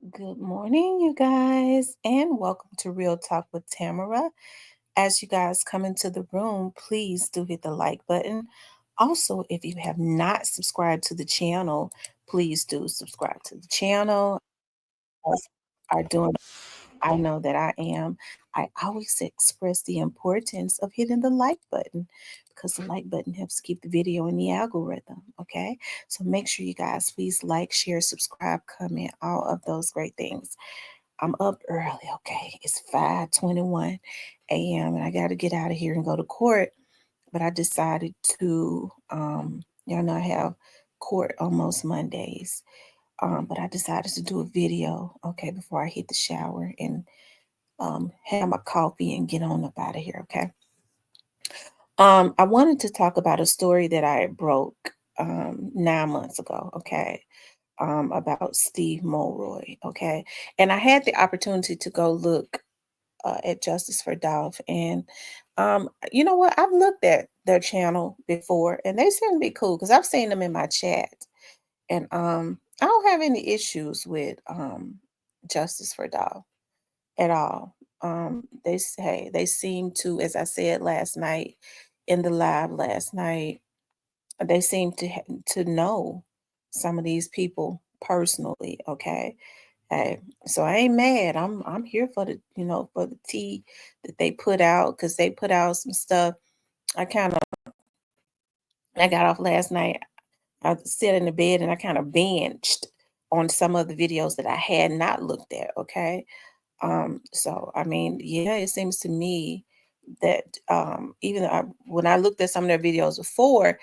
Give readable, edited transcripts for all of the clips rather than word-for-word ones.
Good morning, you guys, and welcome to Real Talk with Tamara. As you guys come into the room, please do hit the like button. Also, if you have not subscribed to the channel, please do subscribe to the channel. Us are doing, I know that I am. I always express the importance of hitting the like button because the like button helps keep the video in the algorithm. Okay, so make sure you guys please like, share, subscribe, comment, all of those great things. I'm up early, okay? It's 5:21 a.m. and I got to get out of here and go to court. But I decided to, y'all know I have court on most Mondays. But I decided to do a video, okay, before I hit the shower and have my coffee and get on up out of here, okay? I wanted to talk about a story that I broke 9 months ago, okay? About Steve Mulroy, okay? And I had the opportunity to go look at Justice for Dolph. And you know what? I've looked at their channel before and they seem to be cool because I've seen them in my chat. And I don't have any issues with Justice for Dolph at all. They seem to, as I said last night in the live last night, they seem to know some of these people personally. Okay, hey, so I ain't mad. I'm here for the for the tea that they put out because they put out some stuff. I kind of I got off last night. I sat in the bed and I kind of binged on some of the videos that I had not looked at. Okay, so I mean, yeah, it seems to me that even though when I looked at some of their videos before,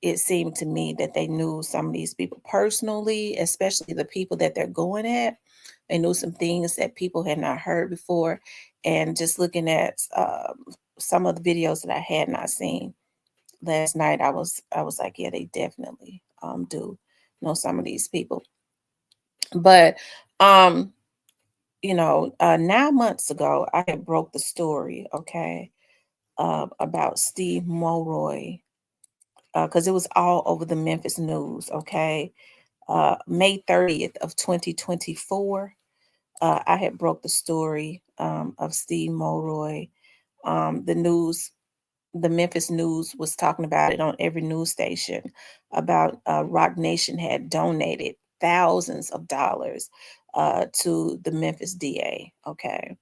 it seemed to me that they knew some of these people personally, especially the people that they're going at. They knew some things that people had not heard before. And just looking at some of the videos that I had not seen last night, I was like, yeah, they definitely do know some of these people. But um, 9 months ago, I had broke the story, okay, about Steve Mulroy, because it was all over the Memphis news, okay. May 30th of 2024, I had broke the story of Steve Mulroy. The news, the Memphis news was talking about it on every news station about Rock Nation had donated thousands of dollars to the Memphis DA. Okay,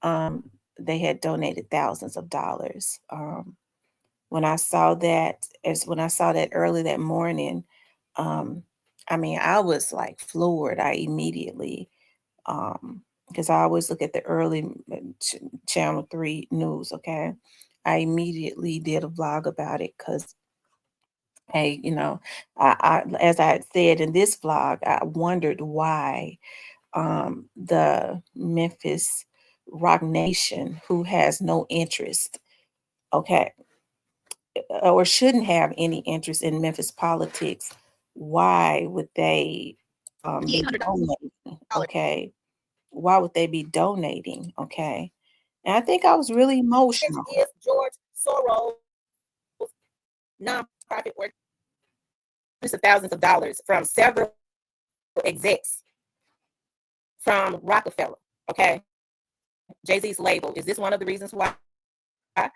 um, they had donated thousands of dollars. When I saw that, as when I saw that early that morning, um, I mean, I was like floored. I immediately, because I always look at the early Channel 3 news, okay? I immediately did a vlog about it because, hey, as I had said in this vlog, I wondered why the Memphis Rock Nation, who has no interest, okay, or shouldn't have any interest in Memphis politics, why would they be donating? Okay. Why would they be donating? Okay. And I think I was really emotional. Is George Soros nonprofit hundreds of thousands of dollars from several execs from Rockefeller. Okay, Jay-Z's label. Is this one of the reasons why that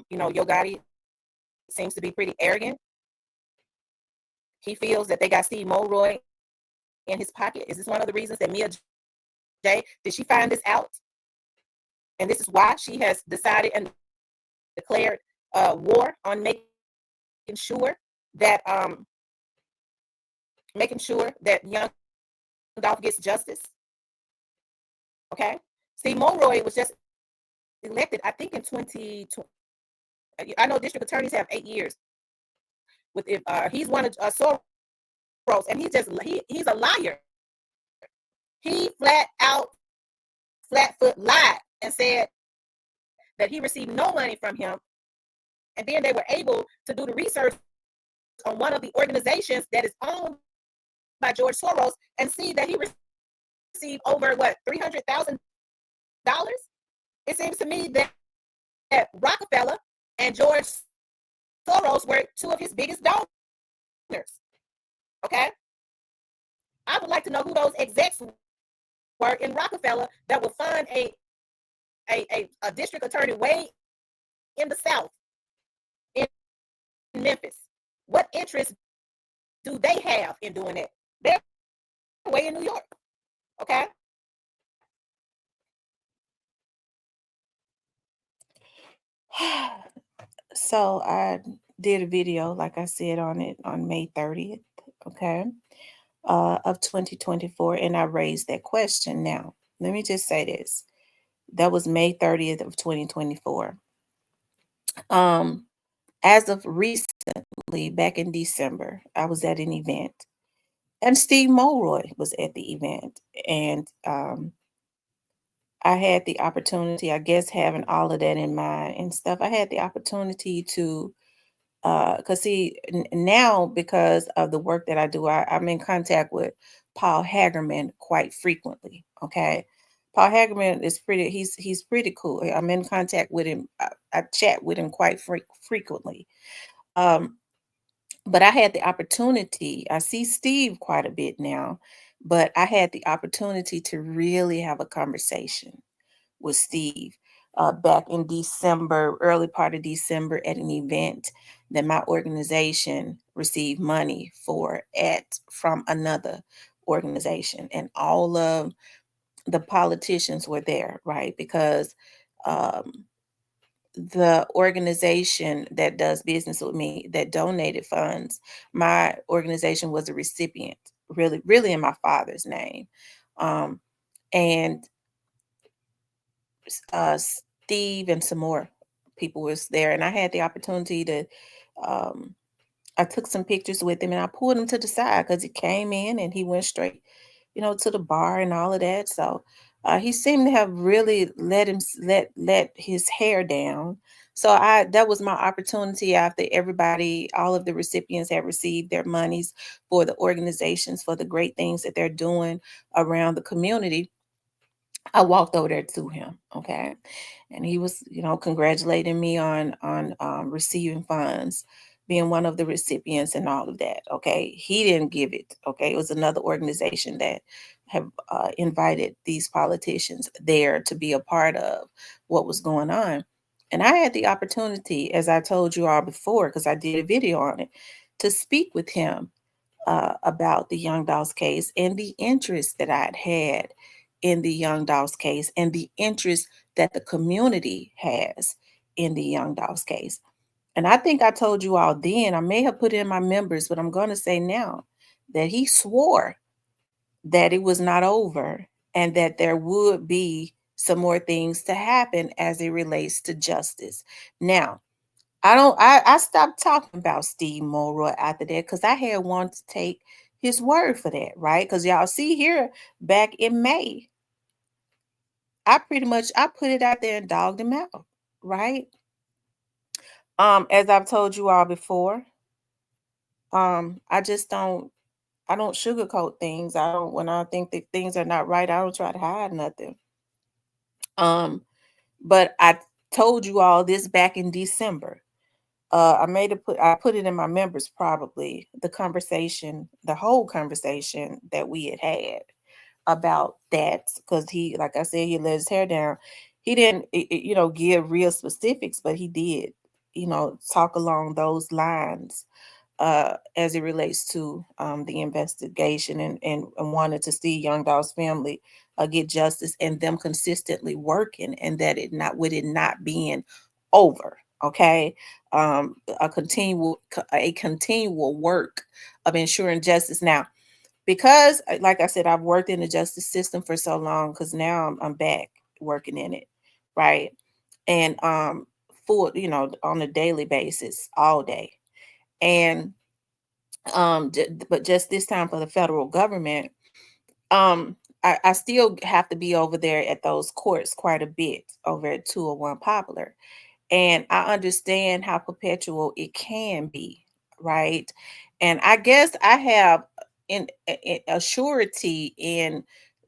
Yo Gotti seems to be pretty arrogant? He feels that they got Steve Mulroy in his pocket. Is this one of the reasons that Mia J, did she find this out? And this is why she has decided and declared war on sure that making sure that Youngdolph gets justice. Okay, Steve Mulroy was just elected, I think, in 2020. I know district attorneys have 8 years. With if he's one of Soros, and he's a liar. He flat foot lied and said that he received no money from him, and then they were able to do the research on one of the organizations that is owned by George Soros and see that he received over $300,000. It seems to me that Rockefeller and George Soros were two of his biggest donors. Okay, I would like to know who those execs were in Rockefeller that would fund a district attorney way in the South, in Memphis. What interest do they have in doing that? They're way in New York. Okay. So I did a video, like I said, on it on May 30th, okay, of 2024, and I raised that question. Now, let me just say this. That was May 30th of 2024. Um, as of recently, back in December, I was at an event, and Steve Mulroy was at the event, and I had the opportunity, I guess, having all of that in mind and stuff. I had the opportunity to because see now, because of the work that I do, I'm in contact with Paul Hagerman quite frequently. Okay, Paul Hagerman is pretty. He's pretty cool. I'm in contact with him. I chat with him quite frequently. Um, but I had the opportunity. I see Steve quite a bit now, but I had the opportunity to really have a conversation with Steve back in December, early part of December, at an event that my organization received money for at from another organization, and all of the politicians were there, right? Because um, the organization that does business with me that donated funds, my organization was a recipient, really, really in my father's name. Um, and Steve and some more people was there, and I had the opportunity to. Um, I took some pictures with him, and I pulled him to the side because he came in and he went straight, to the bar and all of that. So he seemed to have really let his hair down. So I that was my opportunity after everybody, all of the recipients had received their monies for the organizations for the great things that they're doing around the community. I walked over there to him, okay, and he was, congratulating me on receiving funds, being one of the recipients, and all of that. Okay, he didn't give it. Okay, it was another organization that have invited these politicians there to be a part of what was going on, and I had the opportunity, as I told you all before, because I did a video on it, to speak with him about the Youngdolph case and the interest that I'd had in the Youngdolph case and the interest that the community has in the Youngdolph case. And I think I told you all then, I may have put in my members, but I'm going to say now that he swore that it was not over and that there would be some more things to happen as it relates to justice. Now, I stopped talking about Steve Mulroy after that because I had wanted to take his word for that, right? Because y'all see here back in May, I put it out there and dogged him out, right? As I've told you all before, I just don't sugarcoat things. I don't when I think that things are not right, I don't try to hide nothing. Um, but I told you all this back in December. I put it in my members probably the whole conversation that we had had about that because he, like I said, he let his hair down. He didn't, give real specifics, but he did, talk along those lines as it relates to the investigation and wanted to see Young Dog's family get justice and them consistently working and that it not being over. Okay, a continual work of ensuring justice. Now, because like I said, I've worked in the justice system for so long because now I'm back working in it, right? And full, on a daily basis, all day. And but just this time for the federal government, I still have to be over there at those courts quite a bit over at 201 Popular. And I understand how perpetual it can be, right? And I guess I have a surety in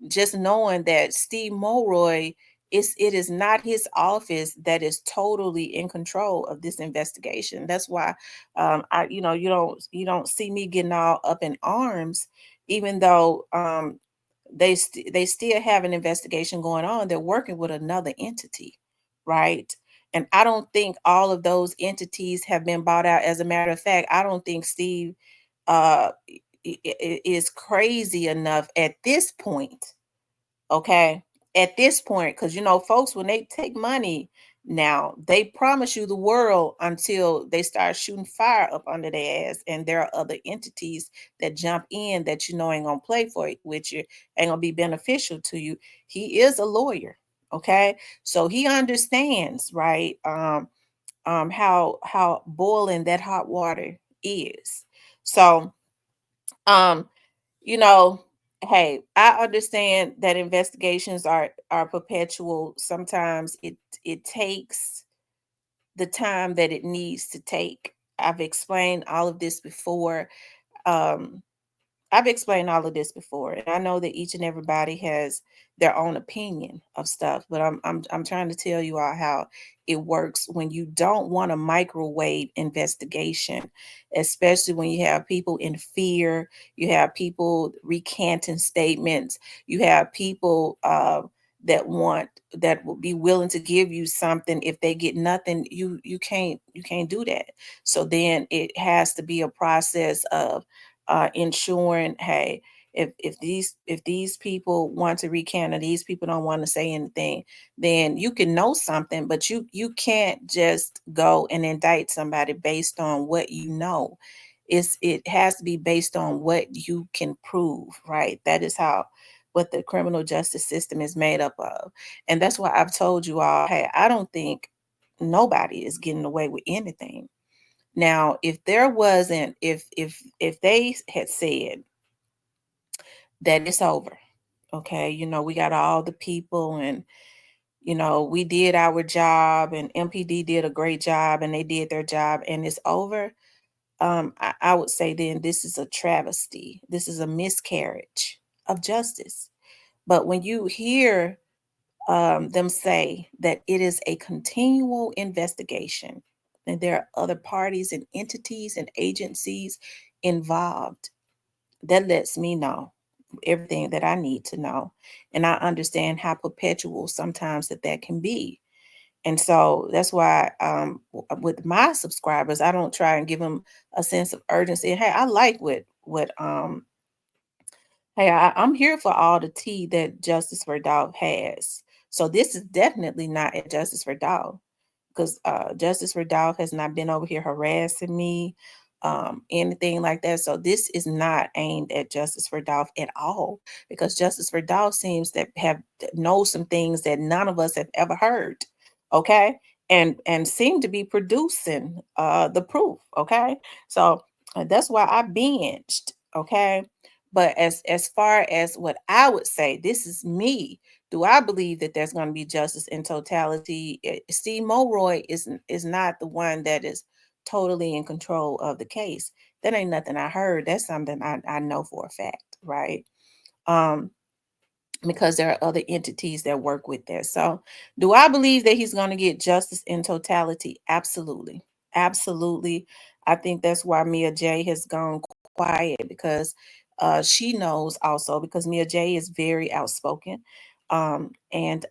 just knowing that Steve Mulroy it is not his office that is totally in control of this investigation. That's why I you don't see me getting all up in arms even though they still have an investigation going on. They're working with another entity, right? And I don't think all of those entities have been bought out. As a matter of fact, I don't think Steve is crazy enough at this point, okay, at this point, because folks, when they take money now, they promise you the world until they start shooting fire up under their ass, and there are other entities that jump in that ain't gonna play for it with you, ain't gonna be beneficial to you. He is a lawyer, okay, so he understands, right, how boiling that hot water is. So um you know hey, I understand that investigations are perpetual. Sometimes it takes the time that it needs to take. I've explained all of this before. um I've explained all of this before, and I know that each and everybody has their own opinion of stuff, but I'm trying to tell you all how it works when you don't want a microwave investigation, especially when you have people in fear, you have people recanting statements, you have people that will be willing to give you something if they get nothing. You can't do that. So then it has to be a process of ensuring, hey, if these people want to recant or these people don't want to say anything, then you can know something, but you can't just go and indict somebody based on what you know. It has to be based on what you can prove, right? That is how what the criminal justice system is made up of. And that's why I've told you all, hey, I don't think nobody is getting away with anything. Now, if there wasn't, if they had said that it's over, okay, we got all the people, and we did our job, and MPD did a great job, and they did their job, and it's over. I would say then this is a travesty. This is a miscarriage of justice. But when you hear them say that it is a continual investigation and there are other parties and entities and agencies involved, that lets me know everything that I need to know. And I understand how perpetual sometimes that can be. And so that's why with my subscribers, I don't try and give them a sense of urgency. Hey, I like what hey, I'm here for all the tea that Justice for Dog has. So this is definitely not a Justice for Dog, because Justice for Dog has not been over here harassing me, anything like that. So this is not aimed at Justice for Dog at all, because Justice for Dog seems to have know some things that none of us have ever heard. Okay. And seem to be producing the proof. Okay. So that's why I binged. Okay. But as far as what I would say, this is me. Do I believe that there's going to be justice in totality? Steve Mulroy is not the one that is totally in control of the case. That ain't nothing I heard. That's something I know for a fact, right? Um, because there are other entities that work with that. So, do I believe that he's going to get justice in totality? Absolutely. Absolutely. I think that's why Mia J has gone quiet, because she knows also, because Mia J is very outspoken. And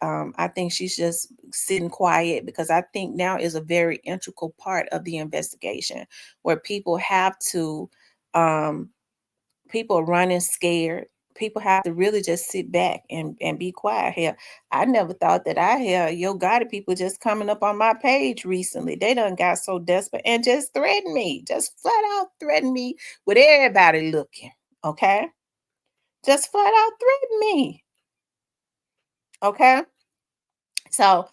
I think she's just sitting quiet because I think now is a very integral part of the investigation where people have to um, people are running scared. People have to really just sit back and be quiet here. I never thought that I had Yo Gotti people just coming up on my page recently. They done got so desperate and just threatened me, just flat out threatened me with everybody looking. Okay. Just flat out threatened me. Okay. So,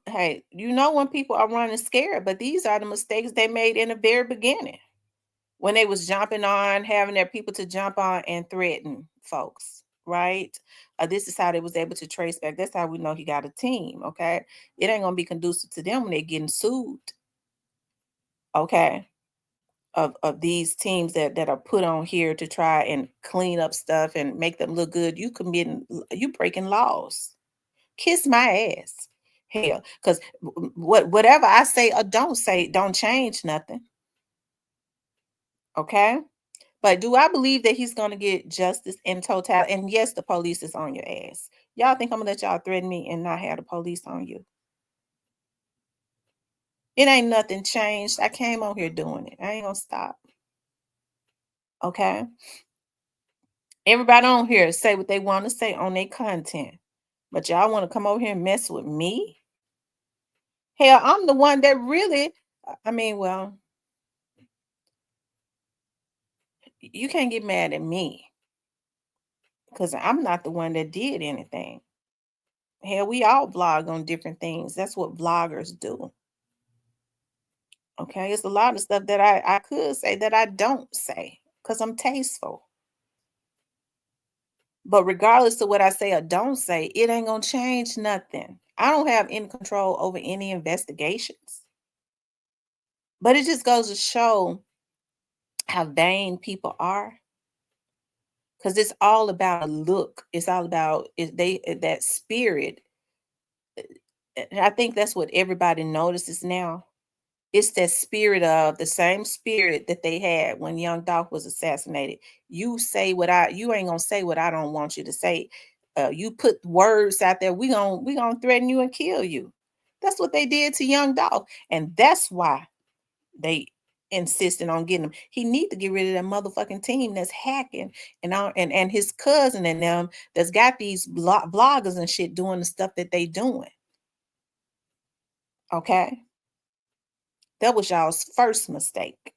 hey, when people are running scared, but these are the mistakes they made in the very beginning, when they was jumping on, having their people to jump on and threaten folks, right? This is how they was able to trace back. That's how we know he got a team, okay? It ain't gonna be conducive to them when they're getting sued, okay? Of these teams that are put on here to try and clean up stuff and make them look good. You breaking laws. Kiss my ass. Hell, because whatever I say or don't say don't change nothing. Okay. But do I believe that he's gonna get justice in total? And yes, the police is on your ass. Y'all think I'm gonna let y'all threaten me and not have the police on you? It ain't nothing changed. I came on here doing it. I ain't gonna stop. Okay. Everybody on here say what they want to say on their content. But y'all want to come over here and mess with me? Hell, I'm the one that really, I mean, well, you can't get mad at me because I'm not the one that did anything. Hell, we all blog on different things. That's what bloggers do. Okay. It's a lot of stuff that I could say that I don't say because I'm tasteful. But regardless of what I say or don't say, it ain't gonna change nothing. I don't have any control over any investigations. But it just goes to show how vain people are. Because it's all about a look. It's all about that spirit. And I think that's what everybody notices now. It's that spirit of the same spirit that they had when Young Dolph was assassinated. You ain't gonna say what I don't want you to say. You put words out there, we gonna threaten you and kill you. That's what they did to Young Dolph. And that's why they insisting on getting him. He need to get rid of that motherfucking team that's hacking and his cousin and them that's got these bloggers and shit doing the stuff that they doing. Okay. That was y'all's first mistake.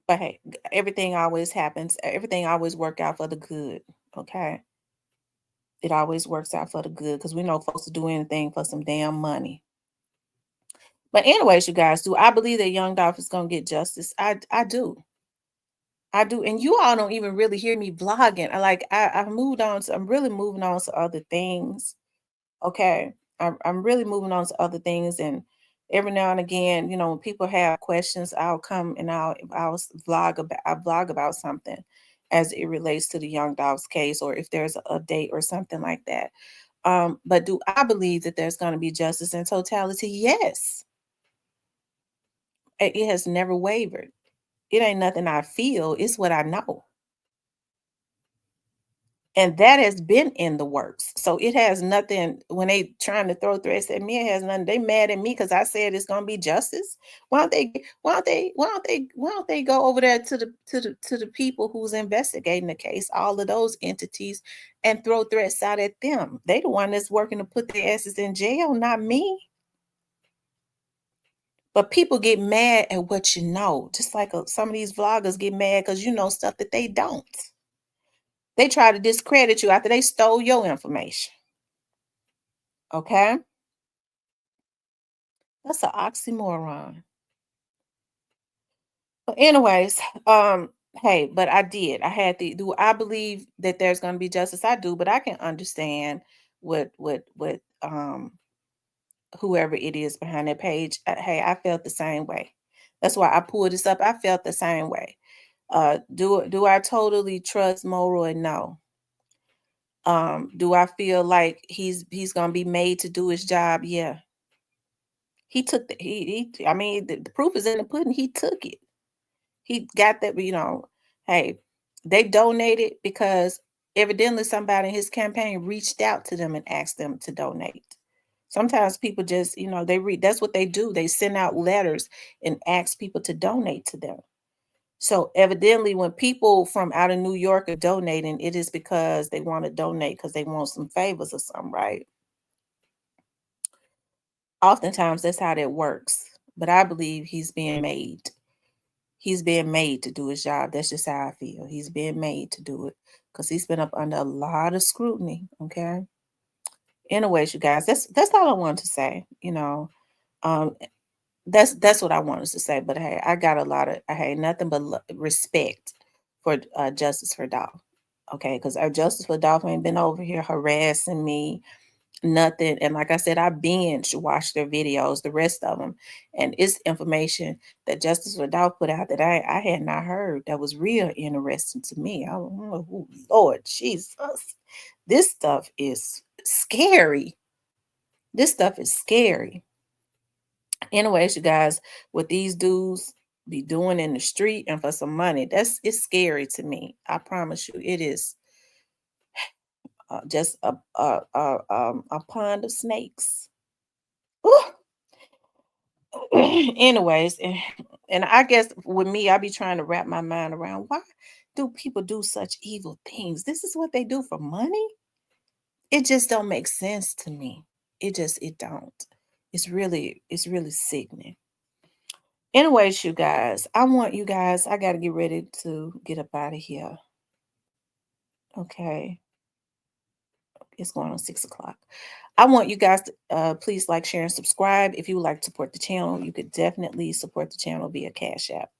But hey, everything always happens. Everything always work out for the good. Okay. It always works out for the good because we know folks to do anything for some damn money. But anyways, you guys, do I believe that Young Dolph is gonna get justice? I do. I do. And you all don't even really hear me blogging. I've moved on to I'm really moving on to other things. Okay. I'm really moving on to other things. And every now and again, when people have questions, I'll come and I blog about something as it relates to the Young Dogs case, or if there's an update or something like that. But do I believe that there's going to be justice in totality? Yes. It has never wavered. It ain't nothing I feel, it's what I know. And that has been in the works. So it has nothing when they trying to throw threats at me, it has nothing. They mad at me because I said it's gonna be justice. Why don't they go over there to the people who's investigating the case, all of those entities, and throw threats out at them? They the one that's working to put their asses in jail, not me. But people get mad at what you know, just like some of these vloggers get mad because you know stuff that they don't. They try to discredit you after they stole your information. Okay? That's an oxymoron. But anyways, hey, but I did. I had to do I believe that there's gonna be justice? I do, but I can understand what whoever it is behind that page. Hey, I felt the same way. That's why I pulled this up. I felt the same way. Do I totally trust Mulroy? No. Do I feel like he's gonna be made to do his job? Yeah. He took he I mean the proof is in the pudding. He took it. He got that, hey, they donated because evidently somebody in his campaign reached out to them and asked them to donate. Sometimes people just, they read, that's what they do. They send out letters and ask people to donate to them. So evidently when people from out of New York are donating, it is because they want to donate because they want some favors or something, right? Oftentimes that's how that works. But I believe he's being made. He's being made to do his job. That's just how I feel. He's being made to do it because he's been up under a lot of scrutiny. Okay. Anyways, you guys, that's all I wanted to say. Um, that's what I wanted to say. But hey, I got a lot of I had nothing but respect for Justice for Dolph. Okay, because our Justice for Dolph ain't been over here harassing me, nothing. And like I said, I binge watched their videos, the rest of them, and it's information that Justice Vidal put out that I had not heard. That was real interesting to me. I don't know, oh, Lord Jesus, this stuff is scary. This stuff is scary. Anyways, you guys, with these dudes, be doing in the street and for some money. It's scary to me. I promise you, it is just a pond of snakes. Ooh. Anyways, and I guess with me, I be trying to wrap my mind around why do people do such evil things? This is what they do for money? It just don't make sense to me. It don't. It's really sickening. Anyways, you guys, I gotta get ready to get up out of here. Okay. It's going on 6 o'clock. I want you guys to please like, share, and subscribe. If you would like to support the channel, you could definitely support the channel via Cash App.